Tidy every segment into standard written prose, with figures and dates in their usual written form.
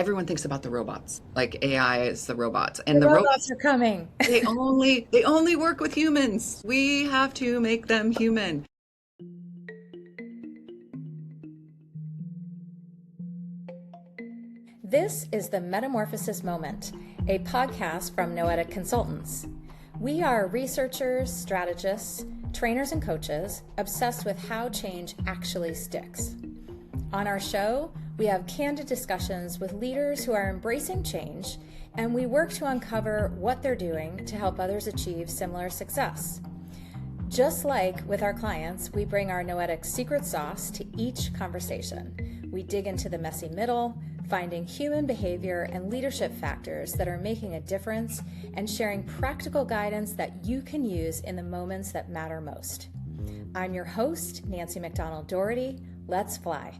everyone thinks about the robots, like AI is the robots, The and the robots robots, are coming. they only work with humans. We have to make them human. This is the Metamorphosis Moment, a podcast from Noetic Consultants. We are researchers, strategists, trainers, and coaches obsessed with how change actually sticks. On our show, we have candid discussions with leaders who are embracing change, and we work to uncover what they're doing to help others achieve similar success. Just like with our clients, we bring our Noetic secret sauce to each conversation. We dig into the messy middle, finding human behavior and leadership factors that are making a difference, and sharing practical guidance that you can use in the moments that matter most. I'm your host, Nancie McDonnell Dougherty. Let's fly.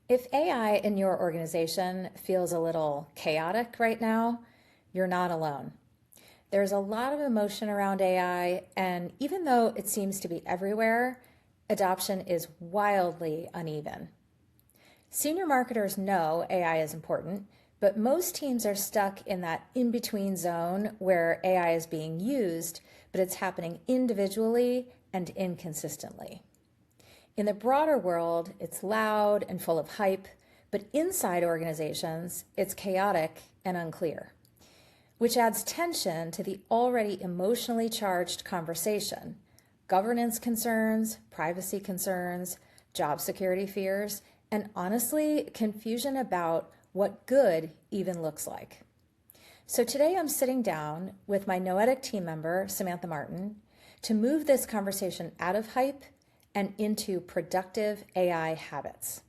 If AI in your organization feels a little chaotic right now, you're not alone. There's a lot of emotion around AI, and even though it seems to be everywhere, adoption is wildly uneven. Senior marketers know AI is important, but most teams are stuck in that in-between zone where AI is being used, but it's happening individually and inconsistently. In the broader world, it's loud and full of hype, but inside organizations, it's chaotic and unclear, which adds tension to the already emotionally charged conversation. Governance concerns, privacy concerns, job security fears, and honestly, confusion about what good even looks like. So today I'm sitting down with my Noetic team member, Samantha Martin, to move this conversation out of hype and into productive AI habits.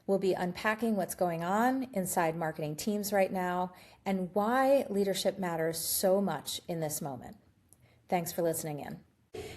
We'll be unpacking what's going on inside marketing teams right now and why leadership matters so much in this moment. Thanks for listening in.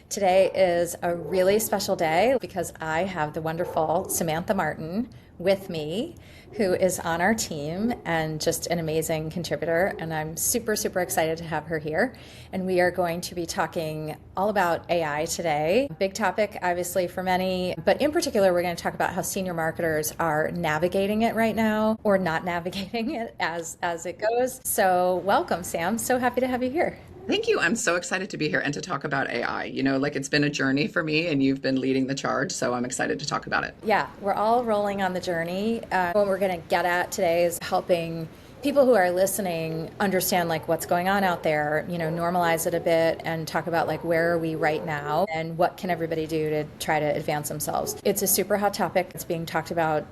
Today is a really special day because I have the wonderful Samantha Martin with me, who is on our team and just an amazing contributor. And I'm super, super excited to have her here. And we are going to be talking all about AI today. Big topic, obviously, for many, but in particular, we're going to talk about how senior marketers are navigating it right now or not navigating it as it goes. So welcome, Sam. So happy to have you here. Thank you. I'm so excited to be here and to talk about AI. Like it's been a journey for me and you've been leading the charge, so I'm excited to talk about it. Yeah, we're all rolling on the journey. What we're going to get at today is helping people who are listening understand like what's going on out there, normalize it a bit and talk about like where are we right now and what can everybody do to try to advance themselves. It's a super hot topic. It's being talked about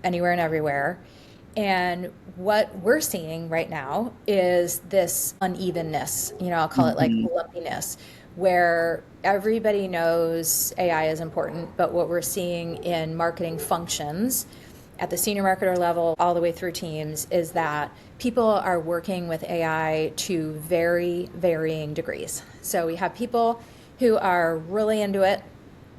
anywhere and everywhere. And what we're seeing right now is this unevenness, I'll call it like lumpiness, where everybody knows AI is important, but what we're seeing in marketing functions at the senior marketer level all the way through teams is that people are working with AI to very varying degrees. So we have people who are really into it,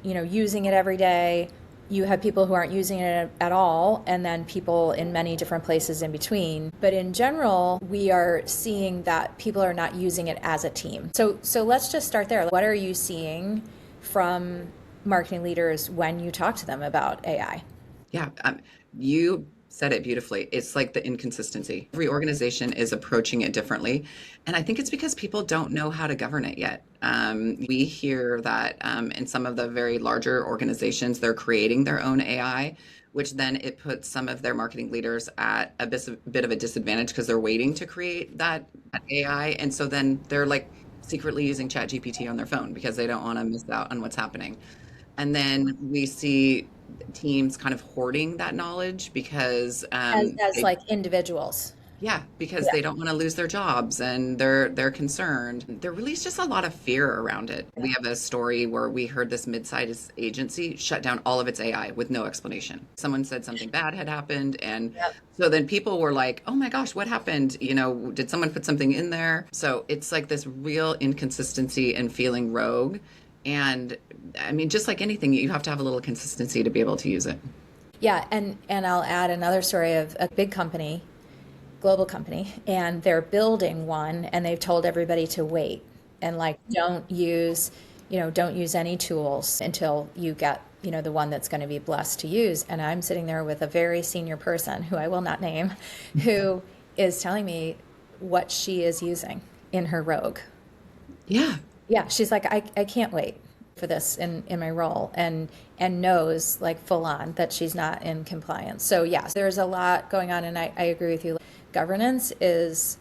using it every day. You have people who aren't using it at all, and then people in many different places in between. But in general, we are seeing that people are not using it as a team. So let's just start there. What are you seeing from marketing leaders when you talk to them about AI? Yeah, you said it beautifully. It's like the inconsistency. Every organization is approaching it differently. And I think it's because people don't know how to govern it yet. We hear that in some of the very larger organizations, they're creating their own AI, which then it puts some of their marketing leaders at a bit of a disadvantage because they're waiting to create that AI. And so then they're like secretly using ChatGPT on their phone because they don't want to miss out on what's happening. And then we see teams kind of hoarding that knowledge because As like individuals. because Yeah. they don't want to lose their jobs and they're concerned. There really is just a lot of fear around it. We have a story where we heard this mid-sized agency shut down all of its AI with no explanation. Someone said something bad had happened, and Yep. so then people were like, "Oh my gosh, what happened? Did someone put something in there?" So it's like this real inconsistency and feeling rogue. And I mean, just like anything, you have to have a little consistency to be able to use it. Yeah, and I'll add another story of a big company, global company, and they're building one and they've told everybody to wait and like don't use any tools until you get the one that's going to be blessed to use. And I'm sitting there with a very senior person who I will not name, who is telling me what she is using in her Rogue. Yeah. Yeah, she's like, I can't wait for this in my role, and knows like full on that she's not in compliance. So yes, there's a lot going on, and I agree with you. Governance is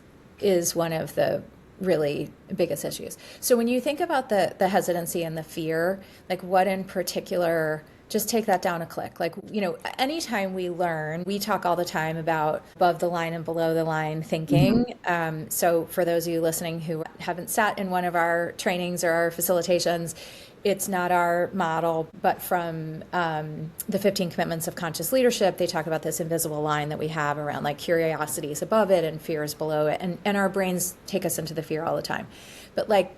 one of the really biggest issues. So when you think about the hesitancy and the fear, like what in particular, just take that down a click. Like, anytime we learn, we talk all the time about above the line and below the line thinking. So for those of you listening who haven't sat in one of our trainings or our facilitations, it's not our model, but from the 15 Commitments of Conscious Leadership, they talk about this invisible line that we have around like curiosity is above it and fear is below it. And our brains take us into the fear all the time. But like,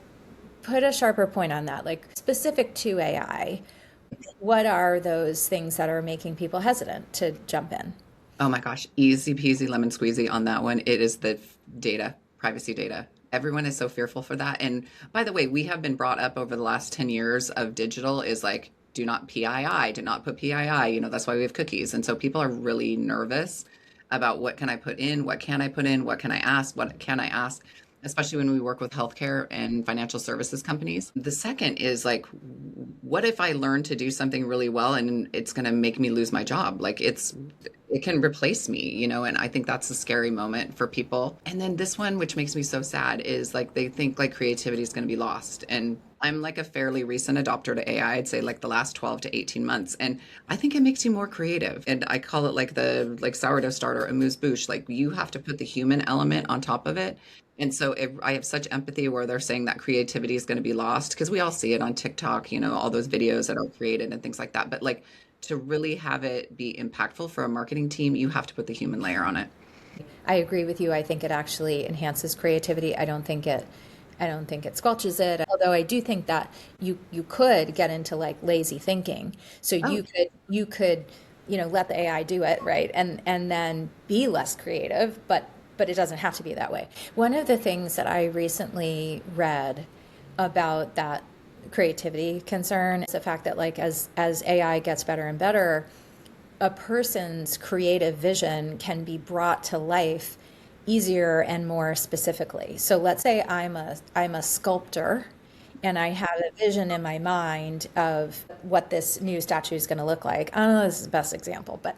put a sharper point on that, like specific to AI, what are those things that are making people hesitant to jump in? Oh my gosh, easy peasy lemon squeezy on that one. It is the data, privacy data. Everyone is so fearful for that. And by the way, we have been brought up over the last 10 years of digital is like, do not PII, do not put PII. That's why we have cookies. And so people are really nervous about what can I put in, what can I put in, what can I ask, what can I ask, especially when we work with healthcare and financial services companies. The second is like, what if I learn to do something really well and it's going to make me lose my job? Like it can replace me, and I think that's a scary moment for people. And then this one, which makes me so sad, is like they think like creativity is going to be lost. And I'm like a fairly recent adopter to AI. I'd say like the last 12 to 18 months. And I think it makes you more creative. And I call it like the sourdough starter, amuse bouche. Like you have to put the human element on top of it. And so I have such empathy where they're saying that creativity is going to be lost because we all see it on TikTok, all those videos that are created and things like that. But like to really have it be impactful for a marketing team, you have to put the human layer on it. I agree with you. I think it actually enhances creativity. I don't think it squelches it. Although I do think that you could get into like lazy thinking. So Oh, you could let the AI do it, right? And then be less creative, but it doesn't have to be that way. One of the things that I recently read about that creativity concern is the fact that like as AI gets better and better, a person's creative vision can be brought to life easier and more specifically. So let's say I'm a sculptor and I have a vision in my mind of what this new statue is going to look like. I don't know if this is the best example, but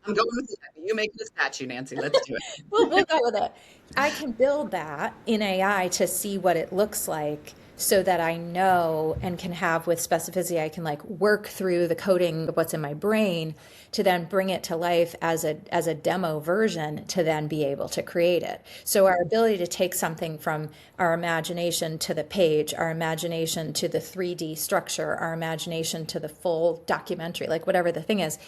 I'm going with it. You make the statue, Nancy. Let's do it. we'll go with it. I can build that in AI to see what it looks like so that I know and can have with specificity, I can like work through the coding of what's in my brain to then bring it to life as a demo version to then be able to create it. So our ability to take something from our imagination to the page, our imagination to the 3D structure, our imagination to the full documentary, like whatever the thing is,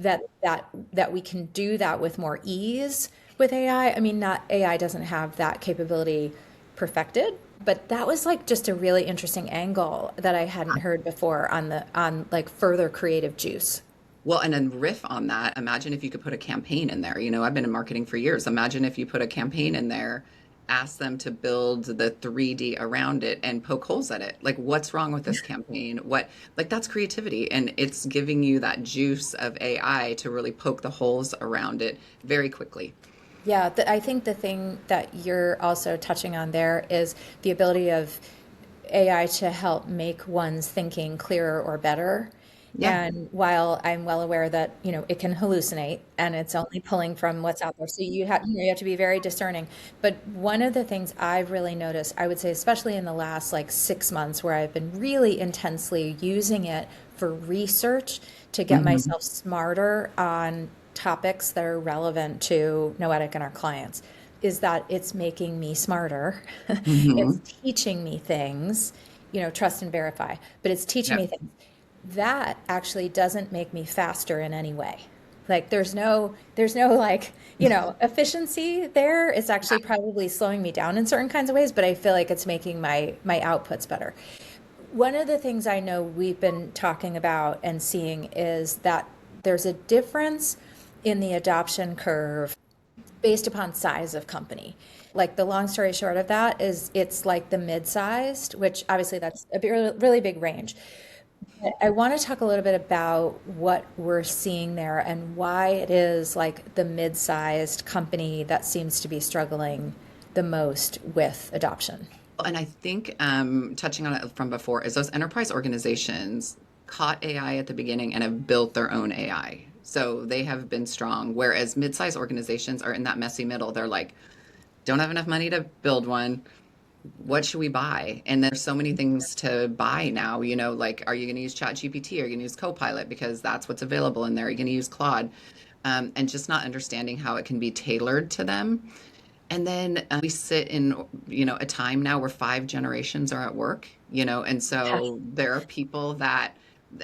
that we can do that with more ease with AI. I mean, not AI doesn't have that capability perfected, but that was like just a really interesting angle that I hadn't heard before on like further creative juice. Well, and then riff on that. Imagine if you could put a campaign in there. I've been in marketing for years. Imagine if you put a campaign in there, ask them to build the 3D around it and poke holes at it. Like, what's wrong with this campaign? Like, that's creativity. And it's giving you that juice of AI to really poke the holes around it very quickly. Yeah, I think the thing that you're also touching on there is the ability of AI to help make one's thinking clearer or better. Yeah. And while I'm well aware that, it can hallucinate and it's only pulling from what's out there. So you have to be very discerning. But one of the things I've really noticed, I would say, especially in the last like 6 months where I've been really intensely using it for research to get Hmm. myself smarter on topics that are relevant to Noetic and our clients, is that it's making me smarter. It's Hmm. teaching me things, trust and verify, but it's teaching Yeah. me things that actually doesn't make me faster in any way. Like there's no like, efficiency there. It's actually probably slowing me down in certain kinds of ways, but I feel like it's making my outputs better. One of the things I know we've been talking about and seeing is that there's a difference in the adoption curve based upon size of company. Like the long story short of that is it's like the mid-sized, which obviously that's a really big range. I want to talk a little bit about what we're seeing there and why it is like the mid-sized company that seems to be struggling the most with adoption. And I think touching on it from before is those enterprise organizations caught AI at the beginning and have built their own AI. So they have been strong. Whereas mid-sized organizations are in that messy middle. They're like, don't have enough money to build one. What should we buy? And there's so many things to buy now, like, are you going to use ChatGPT? Are you going to use Copilot because that's what's available in there? Are you going to use Claude? And just not understanding how it can be tailored to them. And then we sit in, a time now where five generations are at work, and so there are people that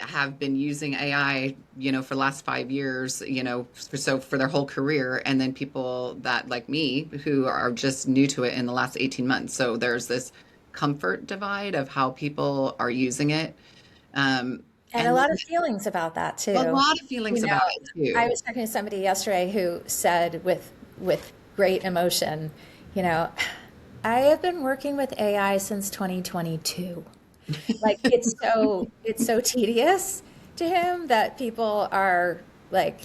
have been using AI, for the last 5 years, for their whole career, and then people that like me who are just new to it in the last 18 months. So there's this comfort divide of how people are using it. And a And lot of feelings about that a too. lot of feelings about it I too. was talking to somebody yesterday who said with great emotion, you know, I have been working with AI since 2022. Like it's so tedious to him that people are like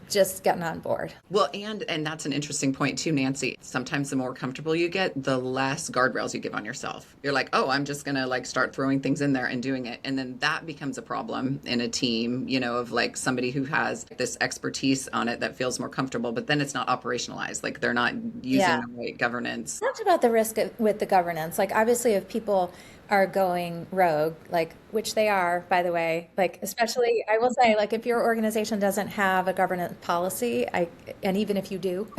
just getting on board. Well, and that's an interesting point too, Nancy. Sometimes the more comfortable you get, the less guardrails you give on yourself. You're like, oh, I'm just gonna like start throwing things in there and doing it. And then that becomes a problem in a team, of like somebody who has this expertise on it that feels more comfortable, but then it's not operationalized. Like they're not using Yeah. the right governance. Talked about the risk with the governance. Like obviously if people are going rogue, like which they are, by the way, like especially I will say, like if your organization doesn't have a governance policy, and even if you do,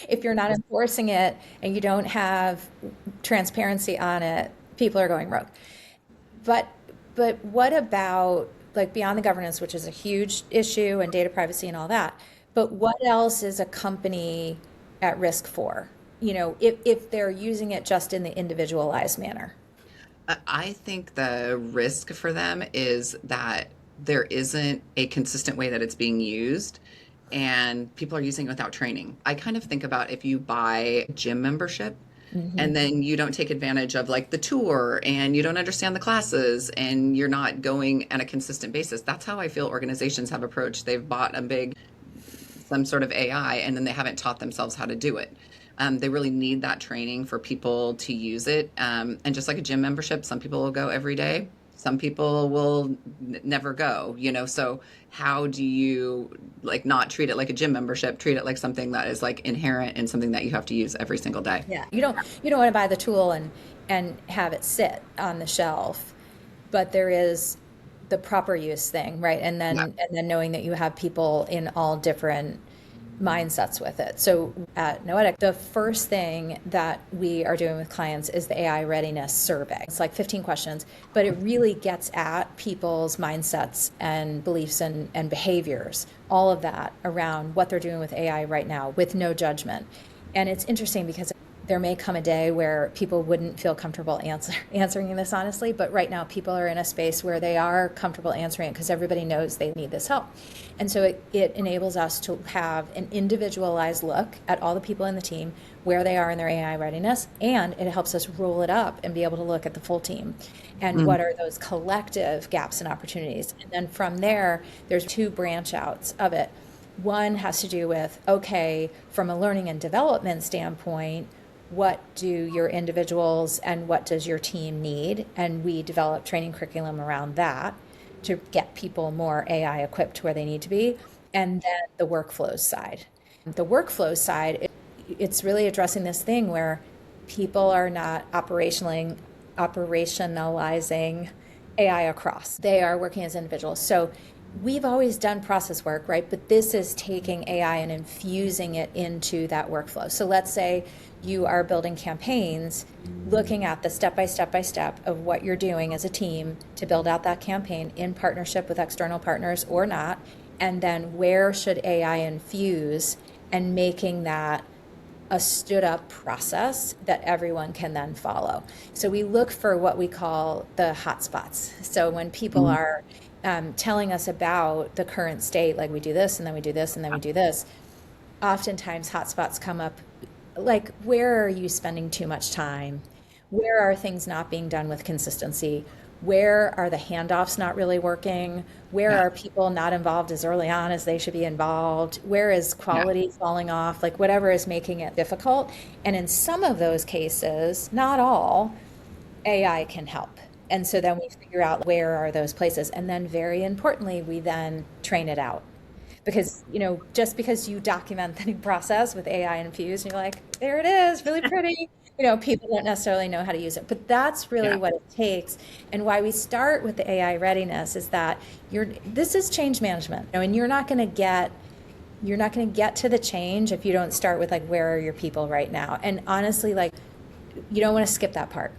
if you're not enforcing it and you don't have transparency on it, people are going rogue. But but what about like beyond the governance, which is a huge issue and data privacy and all that, but what else is a company at risk for? If they're using it just in the individualized manner. I think the risk for them is that there isn't a consistent way that it's being used and people are using it without training. I kind of think about if you buy a gym membership Hmm. and then you don't take advantage of like the tour and you don't understand the classes and you're not going on a consistent basis. That's how I feel organizations have approached. They've bought some sort of AI and then they haven't taught themselves how to do it. They really need that training for people to use it. And just like a gym membership, some people will go every day. Some people will never go, so how do you like not treat it like a gym membership, treat it like something that is like inherent and something that you have to use every single day? Yeah, you don't want to buy the tool and have it sit on the shelf, but there is the proper use thing, right? Yeah. And then knowing that you have people in all different mindsets with it. So at Noetic, the first thing that we are doing with clients is the AI readiness survey. It's like 15 questions, but it really gets at people's mindsets and beliefs and behaviors, all of that around what they're doing with AI right now with no judgment. And it's interesting because there may come a day where people wouldn't feel comfortable answering this honestly, but right now people are in a space where they are comfortable answering it because everybody knows they need this help. And so it enables us to have an individualized look at all the people in the team, where they are in their AI readiness, and it helps us roll it up and be able to look at the full team and Mm. what are those collective gaps and opportunities. And then from there, there's two branch outs of it. One has to do with, okay, from a learning and development standpoint, what do your individuals and what does your team need? And we develop training curriculum around that to get people more AI equipped where they need to be. And then the workflows side. The workflows side, it's really addressing this thing where people are not operationalizing AI across. They are working as individuals. So we've always done process work, right? But this is taking AI and infusing it into that workflow. So let's say you are building campaigns, looking at the step by step by step of what you're doing as a team to build out that campaign in partnership with external partners or not. And then where should AI infuse and making that a stood up process that everyone can then follow. So we look for what we call the hotspots. So when people Mm. are telling us about the current state, like we do this and then we do this and then we do this, oftentimes hotspots come up like, where are you spending too much time? Where are things not being done with consistency? Where are the handoffs not really working? Where Yeah. are people not involved as early on as they should be involved? Where is Yeah. quality falling off? Like whatever is making it difficult. And in some of those cases, not all, AI can help. And so then we figure out where are those places. And then very importantly, we then train it out. Because, just because you document the new process with AI infused, and you're like, there it is, really pretty. People don't necessarily know how to use it. But that's really Yeah. what it takes. And why we start with the AI readiness is that this is change management. And you're not going to get to the change if you don't start with like, where are your people right now? And honestly, like, you don't want to skip that part,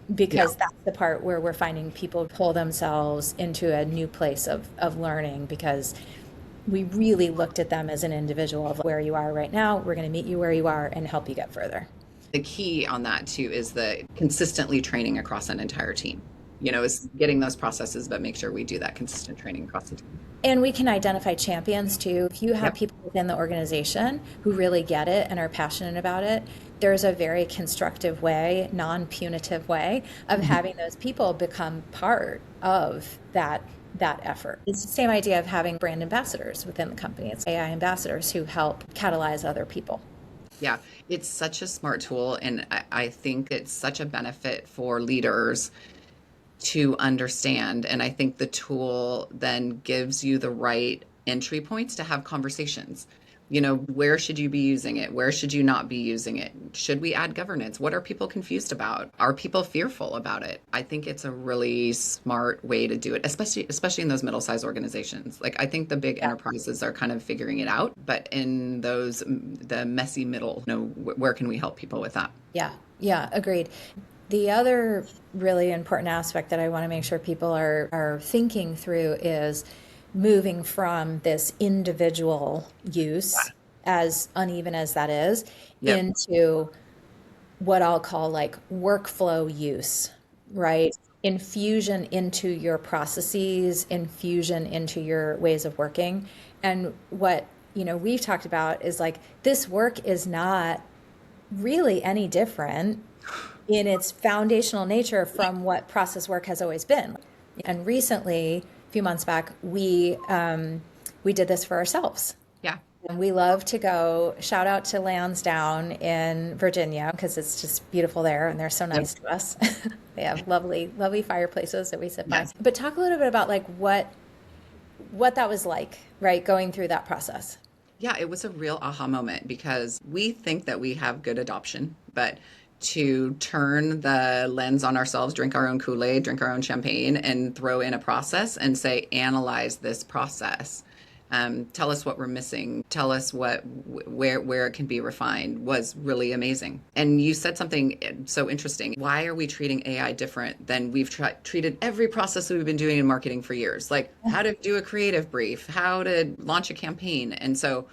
Yeah. because that's the part where we're finding people pull themselves into a new place of learning, because we really looked at them as an individual of where you are right now. We're going to meet you where you are and help you get further. The key on that too is the consistently training across an entire team. Is getting those processes, but make sure we do that consistent training across the team. And we can identify champions too. If you have Yep. people within the organization who really get it and are passionate about it, there's a very constructive way, non-punitive way of Mhm. having those people become part of that effort. It's the same idea of having brand ambassadors within the company. It's AI ambassadors who help catalyze other people. Yeah, it's such a smart tool, and I think it's such a benefit for leaders to understand. And I think the tool then gives you the right entry points to have conversations. Where should you be using it? Where should you not be using it? Should we add governance? What are people confused about? Are people fearful about it? I think it's a really smart way to do it, especially in those middle-sized organizations. Like I think the big Yeah. enterprises are kind of figuring it out, but in the messy middle, where can we help people with that? Yeah. Yeah. Agreed. The other really important aspect that I want to make sure people are thinking through is moving from this individual use, as uneven as that is, Yep. into what I'll call like workflow use, right? Infusion into your processes, infusion into your ways of working. And what, we've talked about is like this work is not really any different in its foundational nature from what process work has always been. And recently, a few months back, we did this for ourselves. Yeah. And we love to go, shout out to Lansdowne in Virginia, because it's just beautiful there and they're so Yep. nice to us. They have lovely, lovely fireplaces that we sit by. Yes. But talk a little bit about like what that was like, right? Going through that process. Yeah, it was a real aha moment because we think that we have good adoption, but to turn the lens on ourselves, drink our own Kool-Aid, drink our own champagne, and throw in a process and say, analyze this process. Tell us what we're missing. Tell us where it can be refined was really amazing. And you said something so interesting. Why are we treating AI different than we've treated every process that we've been doing in marketing for years? Like how to do a creative brief, how to launch a campaign. And so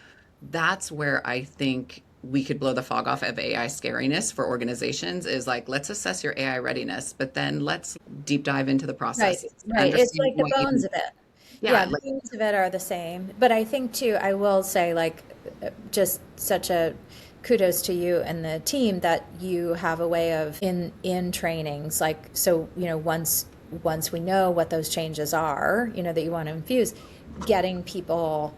that's where I think we could blow the fog off of AI scariness for organizations is like, let's assess your AI readiness, but then let's deep dive into the Right, process, right. It's understand like the what you bones can, of it. yeah, Yeah, the bones of it are the same. But I think too, I will say like just such a kudos to you and the team that you have a way of in trainings, like so, once we know what those changes are, that you want to infuse, getting people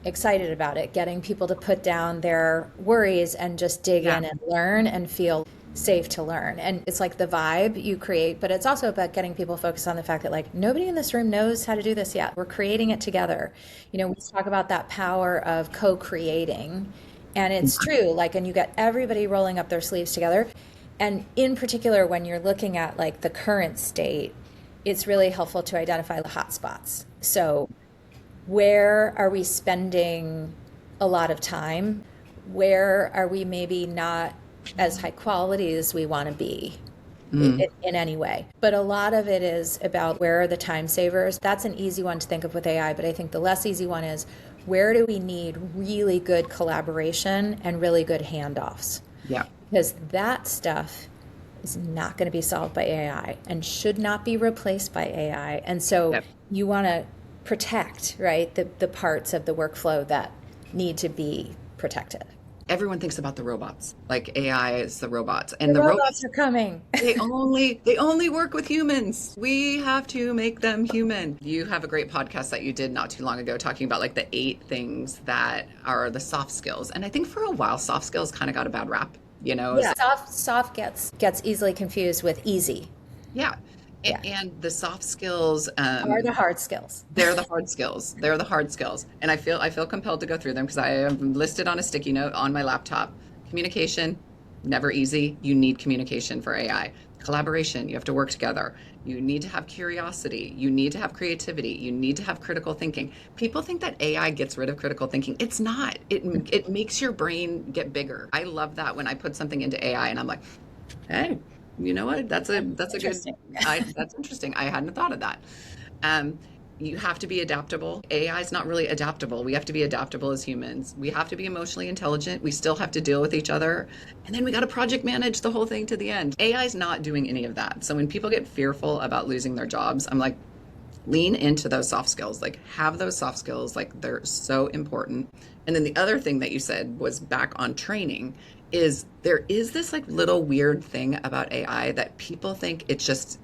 excited about it, getting people to put down their worries and just dig yeah, in and learn and feel safe to learn. And it's like the vibe you create, but it's also about getting people focused on the fact that like nobody in this room knows how to do this yet. We're creating it together. We talk about that power of co-creating, and it's true. Like, and you get everybody rolling up their sleeves together. And in particular, when you're looking at like the current state, it's really helpful to identify the hot spots. So where are we spending a lot of time? Where are we maybe not as high quality as we want to be in any way? But a lot of it is about where are the time savers. That's an easy one to think of with AI, but I think the less easy one is where do we need really good collaboration and really good handoffs? yeah. Because that stuff is not going to be solved by AI and should not be replaced by AI. And so Yep. you want to protect, right, the parts of the workflow that need to be protected. everyone thinks about the robots, like AI is the robots, The and the robots robots, are coming. they only work with humans. We have to make them human. You have a great podcast that you did not too long ago talking about like the 8 things that are the soft skills. And I think for a while soft skills kind of got a bad rap, Yeah. Soft gets easily confused with easy. yeah. Yeah. And the soft skills, Are the hard skills. they're the hard skills. They're the hard skills. And I feel compelled to go through them because I have listed on a sticky note on my laptop. Communication, never easy. You need communication for AI. Collaboration, you have to work together. You need to have curiosity. You need to have creativity. You need to have critical thinking. People think that AI gets rid of critical thinking. It's not. It makes your brain get bigger. I love that when I put something into AI and I'm like, hey, you know what? That's a good. Interesting. That's interesting. I hadn't thought of that. Um, you have to be adaptable. AI is not really adaptable. We have to be adaptable as humans. We have to be emotionally intelligent. We still have to deal with each other. And then we got to project manage the whole thing to the end. AI is not doing any of that. So when people get fearful about losing their jobs, I'm like, lean into those soft skills. Like, have those soft skills. Like, they're so important. And then the other thing that you said was back on training is there is this like little weird thing about AI that people think it just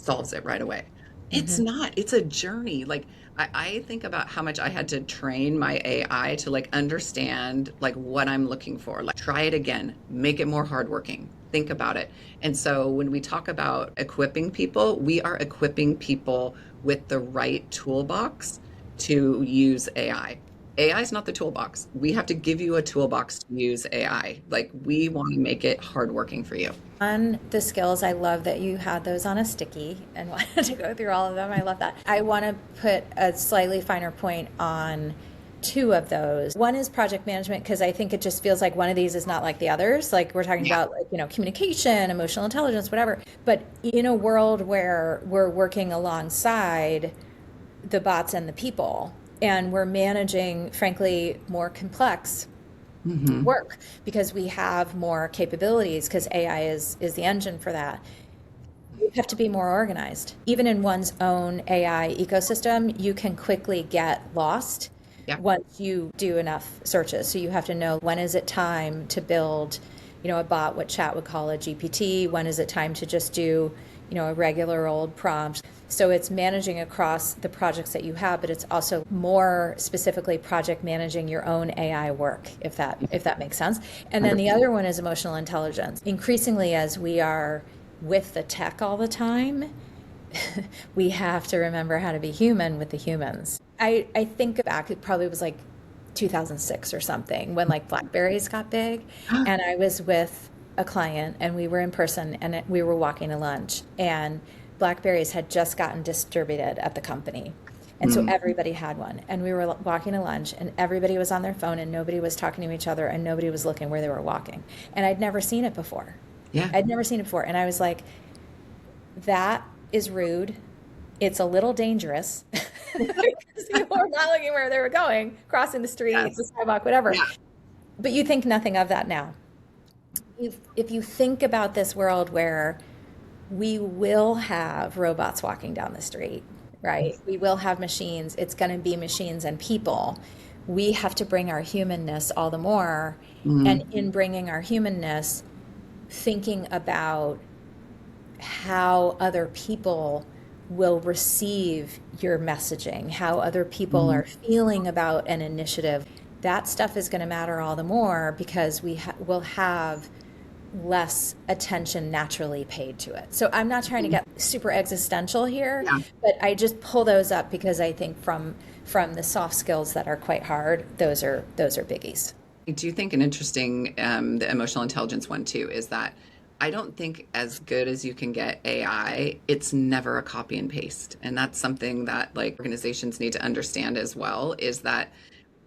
solves it right away. It's Mhm. not. It's a journey. Like I think about how much I had to train my AI to like understand like what I'm looking for. Like try it again, make it more hardworking. Think about it. And so when we talk about equipping people, we are equipping people with the right toolbox to use AI. AI is not the toolbox. We have to give you a toolbox to use AI. Like we want to make it hardworking for you. On the skills, I love that you had those on a sticky and wanted to go through all of them. I love that. I want to put a slightly finer point on two of those. One is project management because I think it just feels like one of these is not like the others. Like we're talking Yeah. about like, communication, emotional intelligence, whatever. But in a world where we're working alongside the bots and the people and we're managing frankly more complex Hmm. work because we have more capabilities because AI is the engine for that. You have to be more organized. Even in one's own AI ecosystem, you can quickly get lost Yeah. once you do enough searches. So you have to know when is it time to build, a bot, what chat would call a GPT, when is it time to just do, a regular old prompt. So it's managing across the projects that you have, but it's also more specifically project managing your own AI work, if that makes sense. And then the 100%. other one is emotional intelligence. Increasingly, as we are with the tech all the time, we have to remember how to be human with the humans. I think back, it probably was like 2006 or something when like Blackberries got big. And I was with a client and we were in person and we were walking to lunch and Blackberries had just gotten distributed at the company. And so Mm. everybody had one. And we were walking to lunch and everybody was on their phone and nobody was talking to each other and nobody was looking where they were walking. And I'd never seen it before. Yeah. I'd never seen it before. And I was like, that is rude. It's a little dangerous because people were not looking where they were going, crossing the street, the Yes. sidewalk, whatever. Yeah. But you think nothing of that now. If you think about this world where we will have robots walking down the street, right? We will have machines. It's going to be machines and people. We have to bring our humanness all the more. And Mm. in bringing our humanness, thinking about how other people will receive your messaging, how other people Mm. are feeling about an initiative. That stuff is going to matter all the more because will have less attention naturally paid to it. So I'm not trying to get super existential here, Yeah. but I just pull those up because I think from the soft skills that are quite hard, those are biggies. I do think an interesting, the emotional intelligence one too, is that I don't think as good as you can get AI, it's never a copy and paste. And that's something that like organizations need to understand as well, is that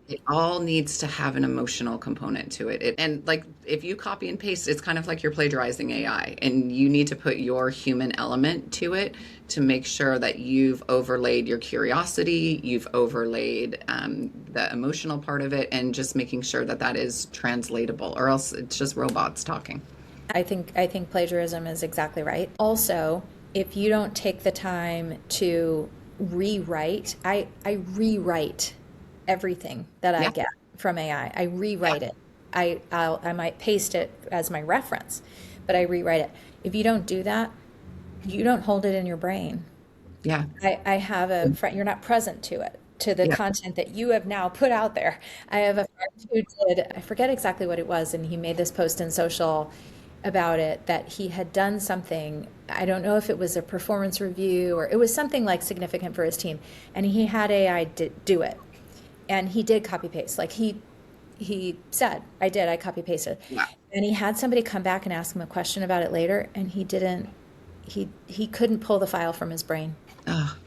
it all needs to have an emotional component to it. And like if you copy and paste, it's kind of like you're plagiarizing AI, and you need to put your human element to it to make sure that you've overlaid your curiosity, you've overlaid the emotional part of it, and just making sure that that is translatable, or else it's just robots talking. I think plagiarism is exactly right. Also, if you don't take the time to rewrite, I rewrite everything that I Yeah, get from AI. I yeah, rewrite it. I might paste it as my reference, but I rewrite it. If you don't do that, you don't hold it in your brain. Yeah. I have a friend, you're not present to it, to the Yeah. content that you have now put out there. I have a friend who did, I forget exactly what it was, and he made this post in social about it, that he had done something. I don't know if it was a performance review or it was something like significant for his team, and he had AI do it. And he did copy paste. Like he said, I copy pasted. Wow. And he had somebody come back and ask him a question about it later, and he couldn't pull the file from his brain. Oh,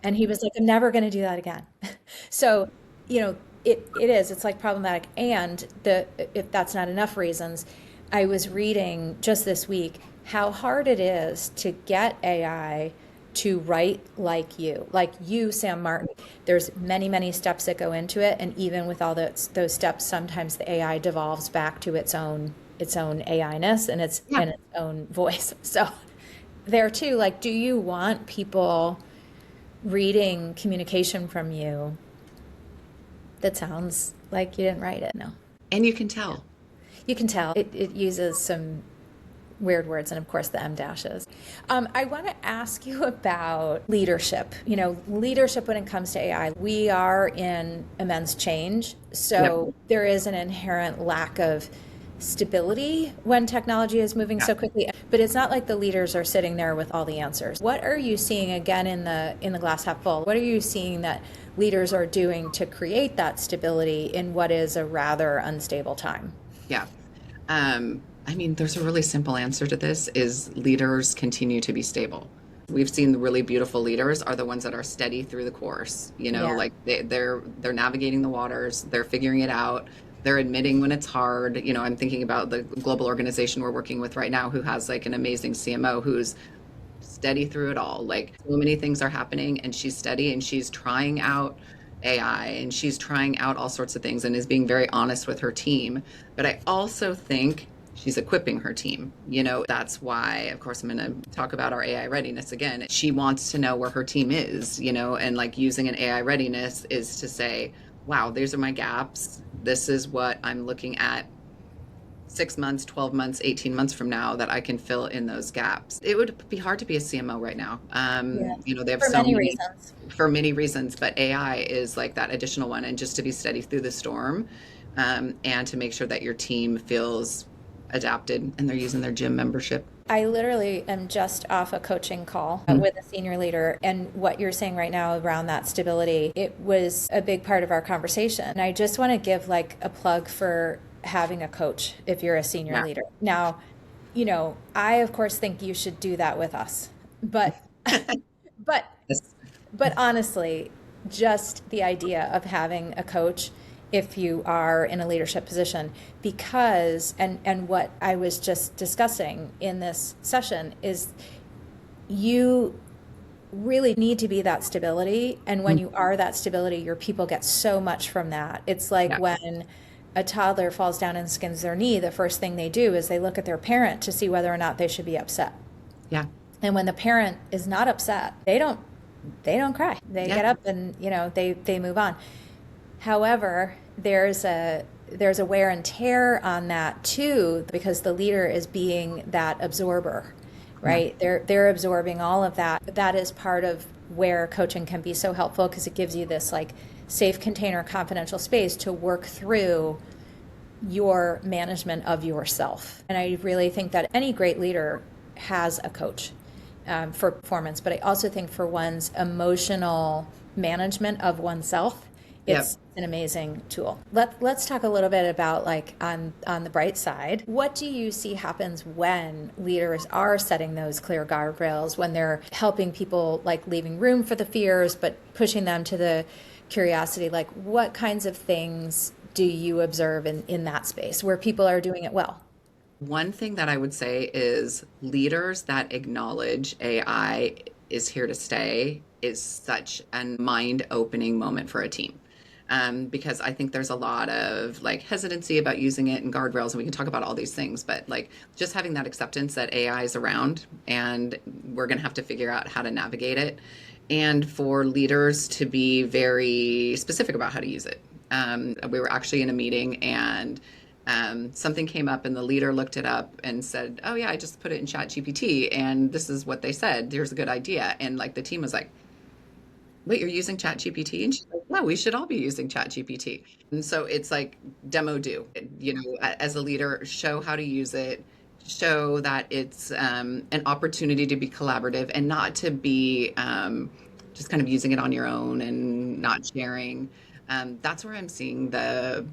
And he was like, I'm never going to do that again. So, it's like problematic. And if that's not enough reasons, I was reading just this week how hard it is to get AI to write like you, Sam Martin. There's many, many steps that go into it. And even with all those steps, sometimes the AI devolves back to its own AI-ness and its yeah. own voice. So there too, like, do you want people reading communication from you that sounds like you didn't write it? No. And you can tell. You can tell it uses some weird words and, of course, the M dashes. I want to ask you about leadership. Leadership when it comes to AI. We are in immense change. So Yep. there is an inherent lack of stability when technology is moving Yeah. so quickly, but it's not like the leaders are sitting there with all the answers. What are you seeing, again, in the glass half full? What are you seeing that leaders are doing to create that stability in what is a rather unstable time? Yeah. I mean, there's a really simple answer to this is leaders continue to be stable. We've seen the really beautiful leaders are the ones that are steady through the course, Yeah. like they're navigating the waters, they're figuring it out. They're admitting when it's hard. I'm thinking about the global organization we're working with right now who has like an amazing CMO who's steady through it all. Like so many things are happening and she's steady and she's trying out AI and she's trying out all sorts of things and is being very honest with her team. But I also think she's equipping her team. That's why, of course, I'm going to talk about our AI readiness again. She wants to know where her team is, and like using an AI readiness is to say, wow, these are my gaps. This is what I'm looking at 6 months, 12 months, 18 months from now that I can fill in those gaps. It would be hard to be a CMO right now. Yeah. They have For so many many, reasons. for many reasons, but AI is like that additional one. And just to be steady through the storm, and to make sure that your team feels adapted and they're using their gym membership. I literally am just off a coaching call Mhm. with a senior leader. And what you're saying right now around that stability, it was a big part of our conversation. And I just want to give like a plug for having a coach if you're a senior Yeah. leader. Now, I of course think you should do that with us. But but Yes. but honestly, just the idea of having a coach if you are in a leadership position, because and what I was just discussing in this session is you really need to be that stability, and when Mhm. you are that stability, your people get so much from that. It's like Yeah. when a toddler falls down and skins their knee, the first thing they do is they look at their parent to see whether or not they should be upset. Yeah. And when the parent is not upset, they don't cry. They Yeah. get up and they move on. However, there's a wear and tear on that too, because the leader is being that absorber, Yeah. right? They're absorbing all of that. That is part of where coaching can be so helpful, because it gives you this like safe container, confidential space to work through your management of yourself. And I really think that any great leader has a coach for performance, but I also think for one's emotional management of oneself, Yep. it's an amazing tool. Let's talk a little bit about, like, on the bright side. What do you see happens when leaders are setting those clear guardrails, when they're helping people, like leaving room for the fears, but pushing them to the curiosity? Like, what kinds of things do you observe in that space where people are doing it well? One thing that I would say is leaders that acknowledge AI is here to stay is such a mind-opening moment for a team. Because I think there's a lot of like hesitancy about using it and guardrails, and we can talk about all these things, but like just having that acceptance that AI is around and we're going to have to figure out how to navigate it, and for leaders to be very specific about how to use it. We were actually in a meeting and Something came up and the leader looked it up and said, "Oh yeah, I just put it in Chat GPT and this is what they said. Here's a good idea." And like the team was like, "Wait, you're using Chat GPT?" And she's like, "No, we should all be using Chat GPT." And so it's like demo do, as a leader, show how to use it, show that it's an opportunity to be collaborative and not to be just kind of using it on your own and not sharing. That's where I'm seeing the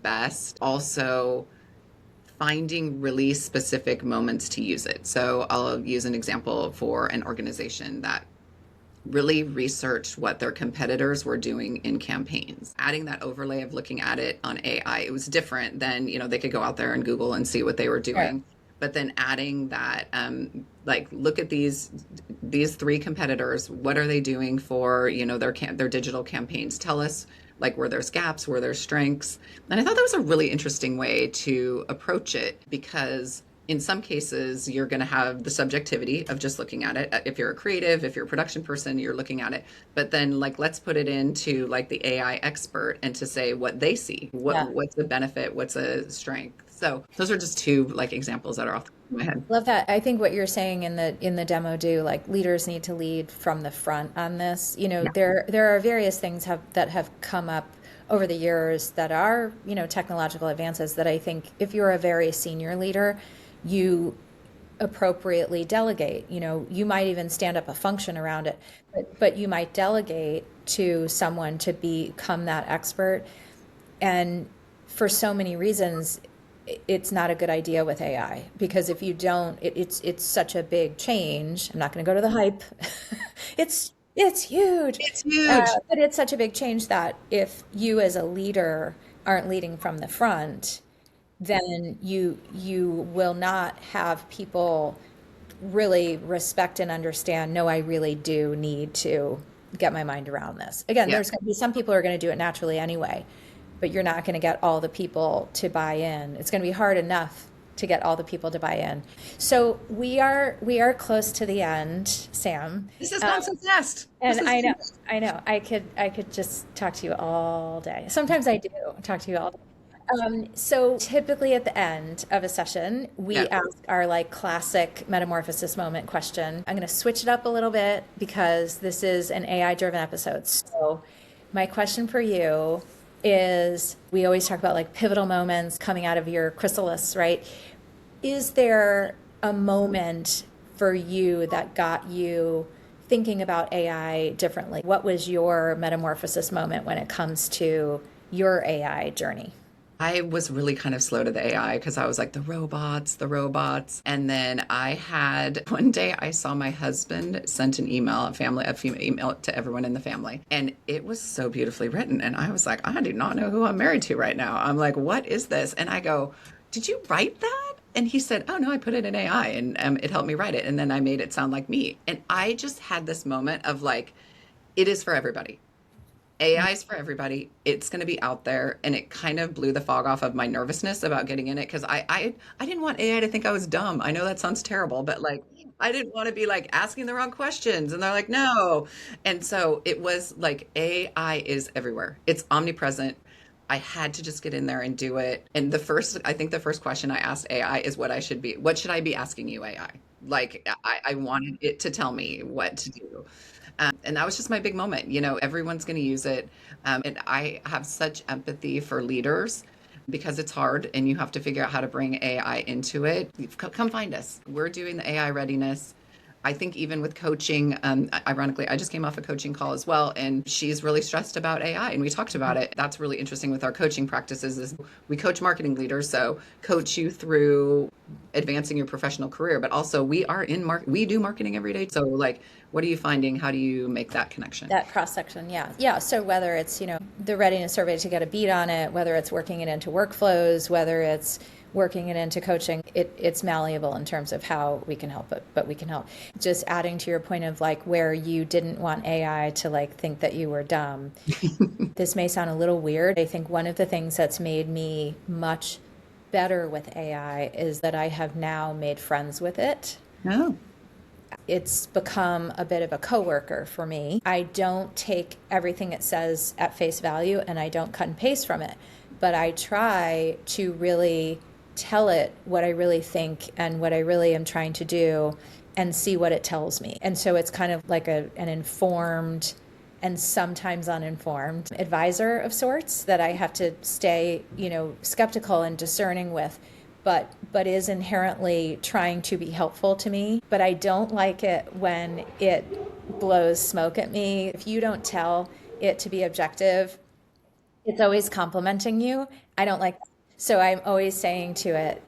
best. Also, finding really specific moments to use it. So I'll use an example for an organization that really researched what their competitors were doing in campaigns. Adding that overlay of looking at it on AI, it was different than, they could go out there and Google and see what they were Right. doing. But then adding that, like, look at these three competitors. What are they doing for, their digital campaigns? Tell us, like, where there's gaps, where there's strengths. And I thought that was a really interesting way to approach it, because in some cases you're going to have the subjectivity of just looking at it. If you're a creative, if you're a production person, you're looking at it. But then, like, let's put it into like the AI expert and to say what they see, Yeah. what's the benefit, what's a strength. So those are just two like examples that are off the top of my head. Love that. I think what you're saying in the demo do, like, leaders need to lead from the front on this. Yeah. There are various things that have come up over the years that are, technological advances that I think if you're a very senior leader, you appropriately delegate. You might even stand up a function around it, but you might delegate to someone to become that expert. And for so many reasons, it's not a good idea with AI, because if you don't, it's such a big change. I'm not going to go to the hype. It's huge, It's huge. but it's such a big change that if you as a leader aren't leading from the front, then you will not have people really respect and understand, no, I really do need to get my mind around this. Again, Yeah. there's going to be some people who are going to do it naturally anyway, but you're not going to get all the people to buy in. It's going to be hard enough to get all the people to buy in. So we are close to the end, Sam. This is nonsense nest. This And is too much. I know, I could just talk to you all day. Sometimes I do talk to you all day. So typically at the end of a session, we Yeah. ask our like classic metamorphosis moment question. I'm going to switch it up a little bit because this is an AI driven episode. So my question for you is, we always talk about like pivotal moments coming out of your chrysalis, right? Is there a moment for you that got you thinking about AI differently? What was your metamorphosis moment when it comes to your AI journey? I was really kind of slow to the AI because I was like, the robots, the robots. And then I had one day I saw my husband sent an email, a female email to everyone in the family. And it was so beautifully written. And I was like, I do not know who I'm married to right now. I'm like, what is this? And I go, did you write that? And he said, oh no, I put it in AI and it helped me write it. And then I made it sound like me. And I just had this moment of like, it is for everybody. AI is for everybody. It's going to be out there, and it kind of blew the fog off of my nervousness about getting in it, because I didn't want AI to think I was dumb. I know that sounds terrible, but like I didn't want to be like asking the wrong questions, and they're like, no. And so it was like AI is everywhere. It's omnipresent. I had to just get in there and do it. And I think the first question I asked AI is what should I be asking you, AI? Like I wanted it to tell me what to do. And that was just my big moment. Everyone's going to use it. And I have such empathy for leaders because it's hard and you have to figure out how to bring AI into it. Come find us. We're doing the AI readiness. I think even with coaching, ironically, I just came off a coaching call as well, and she's really stressed about AI, and we talked about it. That's really interesting with our coaching practices is we coach marketing leaders, so coach you through advancing your professional career, but also we do marketing every day. So like, what are you finding? How do you make that connection? That cross section, yeah. Yeah. So whether it's, the readiness survey to get a beat on it, whether it's working it into workflows, whether it's working it into coaching, it's malleable in terms of how we can help it, but we can help. Just adding to your point of like where you didn't want AI to like think that you were dumb. This may sound a little weird. I think one of the things that's made me much better with AI is that I have now made friends with it. No. It's become a bit of a coworker for me. I don't take everything it says at face value and I don't cut and paste from it. but I try to really tell it what I really think and what I really am trying to do and see what it tells me. And so it's kind of like an informed and sometimes uninformed advisor of sorts that I have to stay, skeptical and discerning with, but is inherently trying to be helpful to me. But I don't like it when it blows smoke at me. If you don't tell it to be objective, it's always complimenting you. I don't like that. So I'm always saying to it,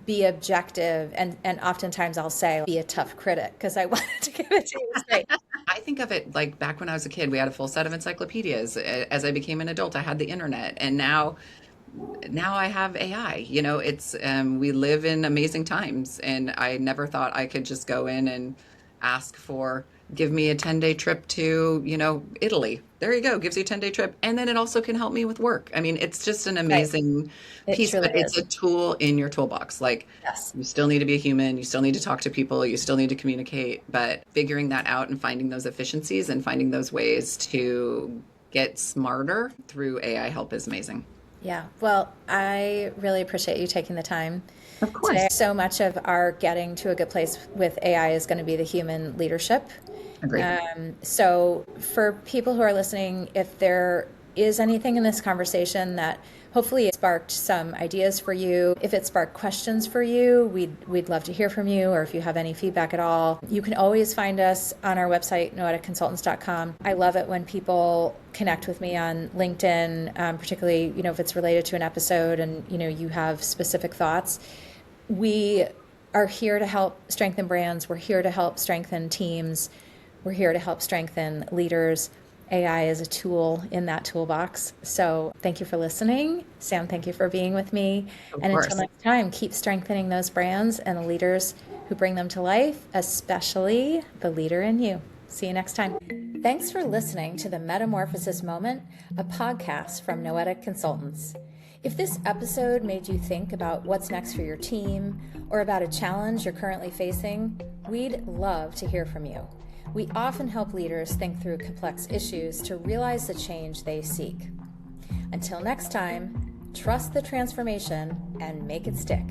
be objective, and oftentimes I'll say be a tough critic because I wanted to give it to you straight. I think of it like back when I was a kid, we had a full set of encyclopedias. As I became an adult, I had the internet, and now I have AI. It's we live in amazing times, and I never thought I could just go in and ask for give me a 10-day trip to, Italy. There you go, gives you a 10-day trip. And then it also can help me with work. I mean, it's just an amazing piece, but it's a tool in your toolbox. Like, Yes. you still need to be a human, you still need to talk to people, you still need to communicate, but figuring that out and finding those efficiencies and finding those ways to get smarter through AI help is amazing. Yeah. Well, I really appreciate you taking the time Of course. today. So much of our getting to a good place with AI is going to be the human leadership. Agreed. So for people who are listening, if there is anything in this conversation that hopefully it sparked some ideas for you, if it sparked questions for you, we'd love to hear from you, or if you have any feedback at all, you can always find us on our website, noeticconsultants.com. I love it when people connect with me on LinkedIn, particularly, if it's related to an episode and, you have specific thoughts. We are here to help strengthen brands. We're here to help strengthen teams. We're here to help strengthen leaders. AI is a tool in that toolbox. So thank you for listening. Sam, thank you for being with me. And until next time, keep strengthening those brands and the leaders who bring them to life, especially the leader in you. See you next time. Thanks for listening to the Metamorphosis Moment, a podcast from Noetic Consultants. If this episode made you think about what's next for your team or about a challenge you're currently facing, we'd love to hear from you. We often help leaders think through complex issues to realize the change they seek. Until next time, trust the transformation and make it stick.